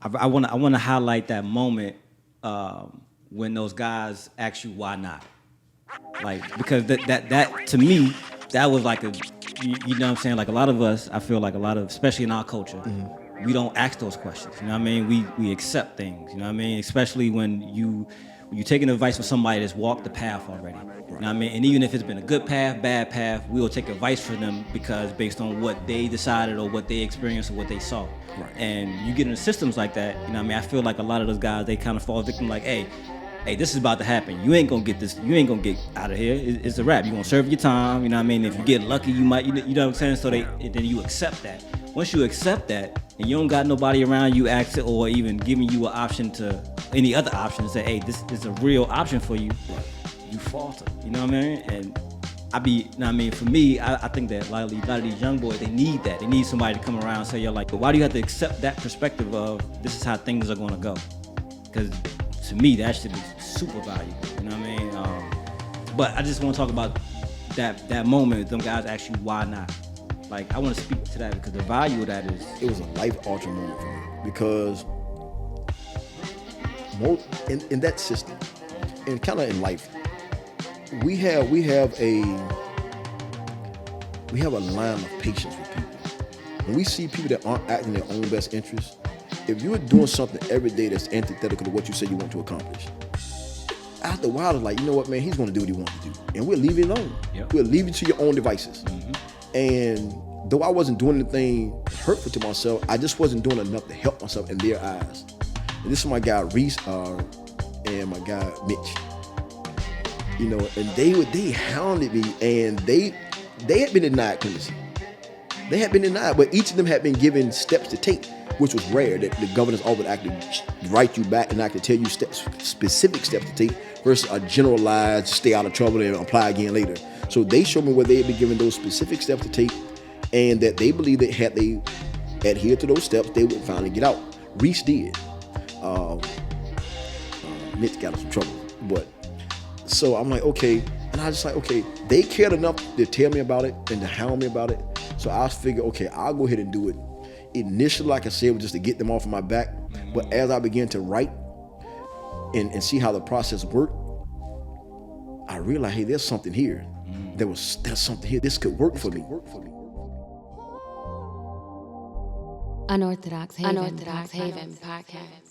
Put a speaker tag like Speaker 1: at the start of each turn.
Speaker 1: I want to highlight that moment when those guys ask you why not, like, because that to me that was like you know what I'm saying, like a lot of us, I feel like a lot of, especially in our culture, we don't ask those questions. You know what I mean? We accept things. You know what I mean? Especially when you're taking advice from somebody that's walked the path already. You know what I mean? And even if it's been a good path, bad path, we will take advice from them because based on what they decided or what they experienced or what they saw. Right. And you get into systems like that, you know what I mean? I feel like a lot of those guys, they kind of fall victim like, hey, this is about to happen. You ain't gonna get this. You ain't gonna get out of here. It's a wrap. You gonna serve your time. You know what I mean? If you get lucky, you might. You know what I'm saying? So then you accept that. Once you accept that, and you don't got nobody around you asking or even giving you an option to any other option to say, hey, this is a real option for you. You falter. You know what I mean? And you know what I mean? For me, I think that a lot of these young boys, they need that. They need somebody to come around and say, you're like, but why do you have to accept that perspective of this is how things are gonna go? Because to me, that shit is super valuable. You know what I mean? But I just want to talk about that moment. Them guys ask you why not. Like, I want to speak to that because the value of that is.
Speaker 2: It was a life-altering moment for me because in that system, and kind of in life, we have a line of patience with people. When we see people that aren't acting in their own best interest, if you're doing something every day that's antithetical to what you say you want to accomplish, after a while, it's like, you know what, man, he's going to do what he wants to do. And we'll leave it alone. Yep. We'll leave it to your own devices. Mm-hmm. And though I wasn't doing anything hurtful to myself, I just wasn't doing enough to help myself in their eyes. And this is my guy, Reese, and my guy, Mitch. You know, and they hounded me, and they had been denied clemency. They had been denied, but each of them had been given steps to take, which was rare, that the governor's office actually write you back and actually tell you specific steps to take versus a generalized stay out of trouble and apply again later. So they showed me where they had been given those specific steps to take, and that they believed that had they adhered to those steps, they would finally get out. Reese did. Mitch got in some trouble. But so I'm like, okay. And I was just like, okay, they cared enough to tell me about it and to hound me about it. So I figured, okay, I'll go ahead and do it. Initially, like I said, was just to get them off of my back. But as I began to write and see how the process worked, I realized, hey, there's something here. There's something here. This could work for me.
Speaker 3: Unorthodox Haven Podcast.